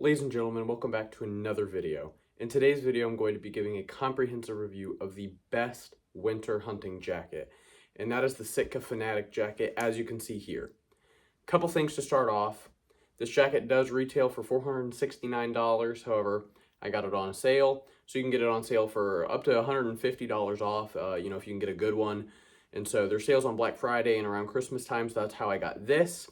Ladies and gentlemen, welcome back to another video. In today's video, I'm going to be giving a comprehensive review of the best winter hunting jacket, and that is the Sitka Fanatic Jacket, as you can see here. Couple things to start off. This jacket does retail for $469, however, I got it on a sale, so you can get it on sale for up to $150 off, if you can get a good one. And so there's sales on Black Friday and around Christmas time, so that's how I got this.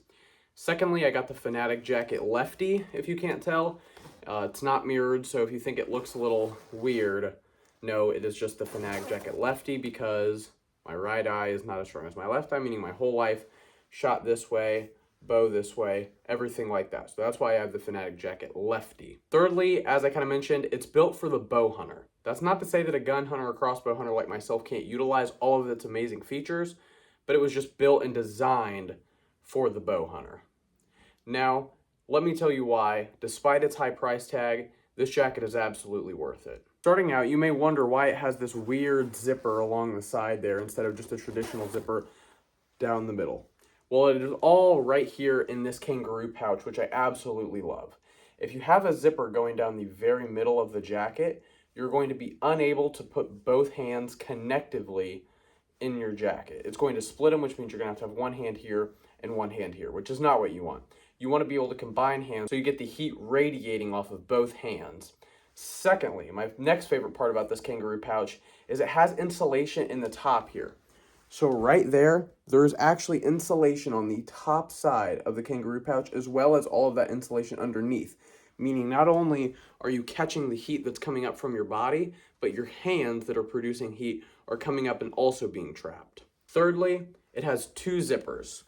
Secondly, I got the Fanatic Jacket Lefty, if you can't tell. It's not mirrored, so if you think it looks a little weird, no, it is just the Fanatic Jacket Lefty because my right eye is not as strong as my left eye, meaning my whole life shot this way, bow this way, everything like that. So that's why I have the Fanatic Jacket Lefty. Thirdly, as I kind of mentioned, it's built for the bow hunter. That's not to say that a gun hunter or crossbow hunter like myself can't utilize all of its amazing features, but it was just built and designed for the bow hunter. Now, let me tell you why, despite its high price tag, this jacket is absolutely worth it. Starting out, you may wonder why it has this weird zipper along the side there instead of just a traditional zipper down the middle. Well, it is all right here in this kangaroo pouch, which I absolutely love. If you have a zipper going down the very middle of the jacket, you're going to be unable to put both hands connectively in your jacket. It's going to split them, which means you're going to have one hand here and one hand here, which is not what you want. You want to be able to combine hands so you get the heat radiating off of both hands. Secondly, my next favorite part about this kangaroo pouch is it has insulation in the top here. So right there, there's actually insulation on the top side of the kangaroo pouch as well as all of that insulation underneath. Meaning not only are you catching the heat that's coming up from your body, but your hands that are producing heat are coming up and also being trapped. Thirdly, it has two zippers.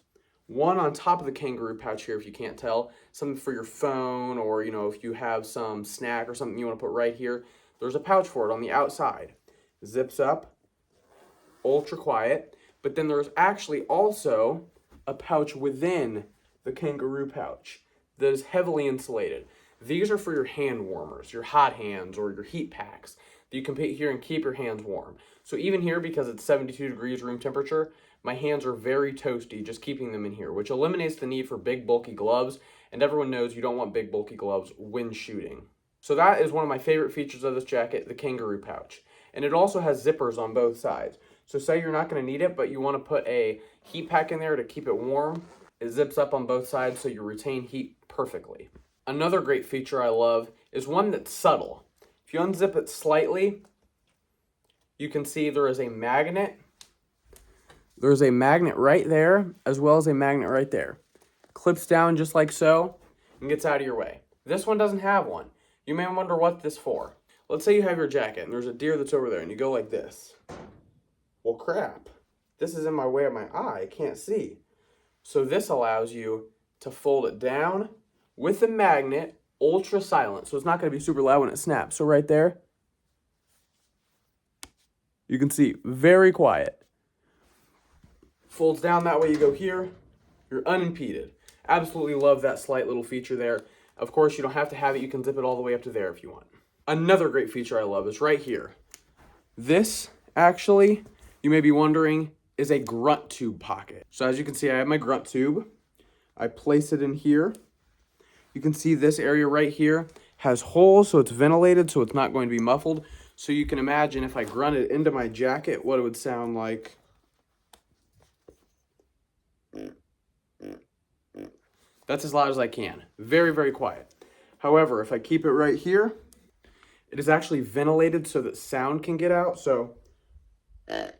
One on top of the kangaroo pouch here, if you can't tell, something for your phone or, if you have some snack or something you want to put right here, there's a pouch for it on the outside. Zips up, ultra quiet, but then there's actually also a pouch within the kangaroo pouch that is heavily insulated. These are for your hand warmers, your hot hands or your heat packs that you can put here and keep your hands warm. So even here, because it's 72 degrees room temperature, my hands are very toasty just keeping them in here, which eliminates the need for big bulky gloves, and everyone knows you don't want big bulky gloves when shooting. So that is one of my favorite features of this jacket, the kangaroo pouch. And it also has zippers on both sides. So say you're not going to need it, but you want to put a heat pack in there to keep it warm, it zips up on both sides so you retain heat perfectly. Another great feature I love is one that's subtle. If you unzip it slightly, you can see there is a magnet. There's a magnet right there, as well as a magnet right there. Clips down just like so, and gets out of your way. This one doesn't have one. You may wonder what this for. Let's say you have your jacket, and there's a deer that's over there, and you go like this. Well, crap. This is in my way of my eye. I can't see. So this allows you to fold it down with the magnet, ultra silent. So it's not going to be super loud when it snaps. So right there, you can see, very quiet. Folds down, that way you go here, you're unimpeded. Absolutely love that slight little feature there. Of course, you don't have to have it, you can zip it all the way up to there if you want. Another great feature I love is right here. This, actually, you may be wondering, is a grunt tube pocket. So as you can see, I have my grunt tube. I place it in here. You can see this area right here has holes, so it's ventilated, so it's not going to be muffled. So you can imagine if I grunted into my jacket, what it would sound like. That's as loud as I can. Very, very quiet. However, if I keep it right here, it is actually ventilated so that sound can get out. So it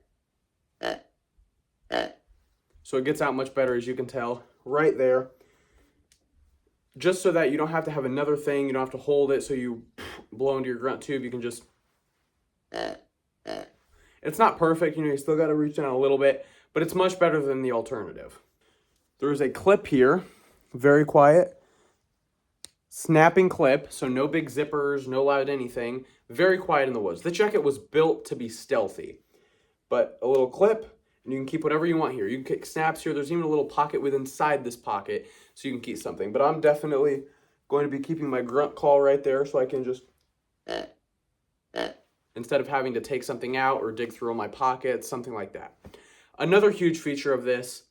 gets out much better, as you can tell, right there. Just so that you don't have to have another thing, you don't have to hold it so you blow into your grunt tube, you can just... It's not perfect, you still got to reach down a little bit, but it's much better than the alternative. There is a clip here, very quiet, snapping clip, so no big zippers, no loud anything, very quiet in the woods. This jacket was built to be stealthy, but a little clip, and you can keep whatever you want here. You can kick snaps here. There's even a little pocket within inside this pocket, so you can keep something. But I'm definitely going to be keeping my grunt call right there, so I can just, instead of having to take something out or dig through all my pockets, something like that. Another huge feature of this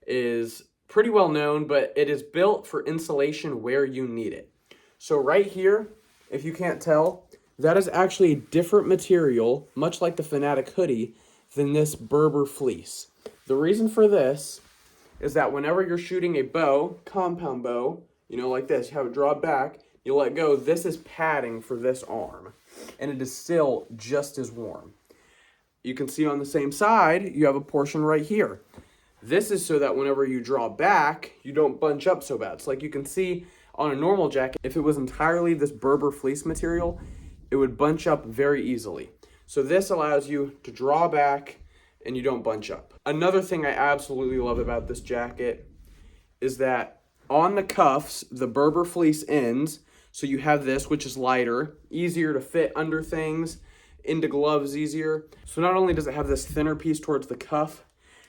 is pretty well known, but it is built for insulation where you need it. So right here, if you can't tell, that is actually a different material, much like the Fanatic hoodie, than this Berber fleece. The reason for this is that whenever you're shooting a bow, compound bow, you know, like this, you have it draw back, you let go, this is padding for this arm, and it is still just as warm. You can see on the same side, you have a portion right here. This is so that whenever you draw back, you don't bunch up so bad. So like you can see on a normal jacket, if it was entirely this Berber fleece material, it would bunch up very easily. So this allows you to draw back and you don't bunch up. Another thing I absolutely love about this jacket is that on the cuffs, the Berber fleece ends, so you have this, which is lighter, easier to fit under things, into gloves easier. So not only does it have this thinner piece towards the cuff,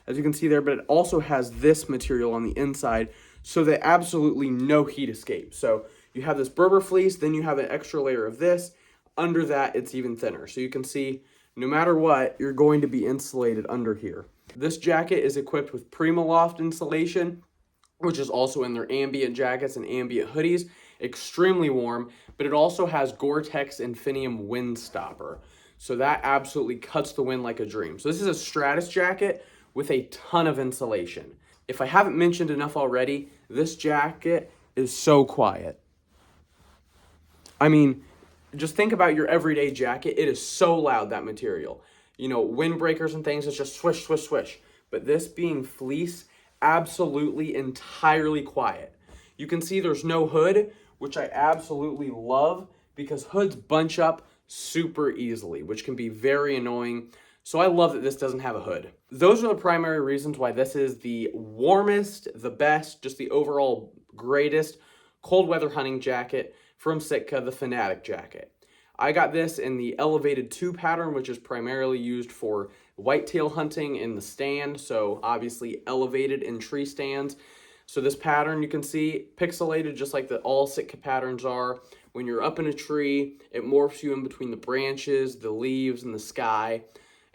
as you can see there, but it also has this material on the inside, so that absolutely no heat escape. So you have this Berber fleece, then you have an extra layer of this. Under that, it's even thinner. So you can see, no matter what, you're going to be insulated under here. This jacket is equipped with Primaloft insulation, which is also in their ambient jackets and ambient hoodies. Extremely warm, but it also has Gore-Tex Infinium wind stopper. So that absolutely cuts the wind like a dream. So this is a Stratus jacket with a ton of insulation. If I haven't mentioned enough already, this jacket is so quiet. I mean, just think about your everyday jacket. It is so loud, that material. You know, windbreakers and things, it's just swish, swish, swish. But this being fleece, absolutely entirely quiet. You can see there's no hood, which I absolutely love because hoods bunch up super easily, which can be very annoying. So I love that this doesn't have a hood. Those are the primary reasons why this is the warmest, the best, just the overall greatest cold weather hunting jacket from Sitka, the Fanatic Jacket. I got this in the elevated 2 pattern, which is primarily used for whitetail hunting in the stand, so obviously elevated in tree stands. So this pattern, you can see, pixelated just like all Sitka patterns are. When you're up in a tree, it morphs you in between the branches, the leaves, and the sky.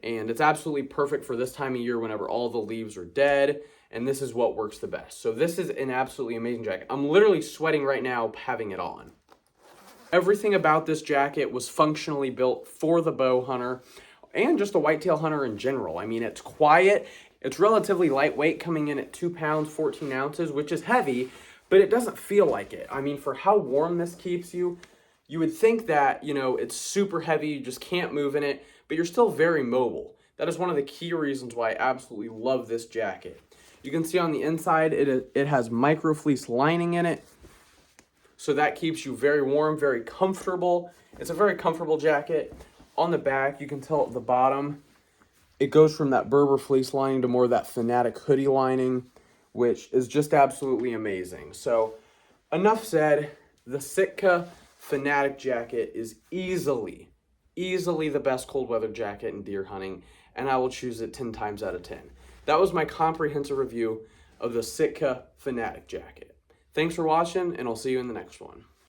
And it's absolutely perfect for this time of year whenever all the leaves are dead, and this is what works the best. So this is an absolutely amazing jacket. I'm literally sweating right now having it on. Everything about this jacket was functionally built for the bow hunter and just the whitetail hunter in general. I mean, it's quiet, it's relatively lightweight, coming in at 2 pounds, 14 ounces, which is heavy, but it doesn't feel like it. I mean, for how warm this keeps you, you would think that, you know, it's super heavy, you just can't move in it, but you're still very mobile. That is one of the key reasons why I absolutely love this jacket. You can see on the inside, it has micro fleece lining in it, so that keeps you very warm, very comfortable. It's a very comfortable jacket. On the back, you can tell at the bottom, it goes from that Berber fleece lining to more of that Fanatic hoodie lining, which is just absolutely amazing. So, enough said. The Sitka Fanatic Jacket is easily the best cold weather jacket in deer hunting, and I will choose it 10 times out of 10. That was my comprehensive review of the Sitka Fanatic Jacket. Thanks for watching, and I'll see you in the next one.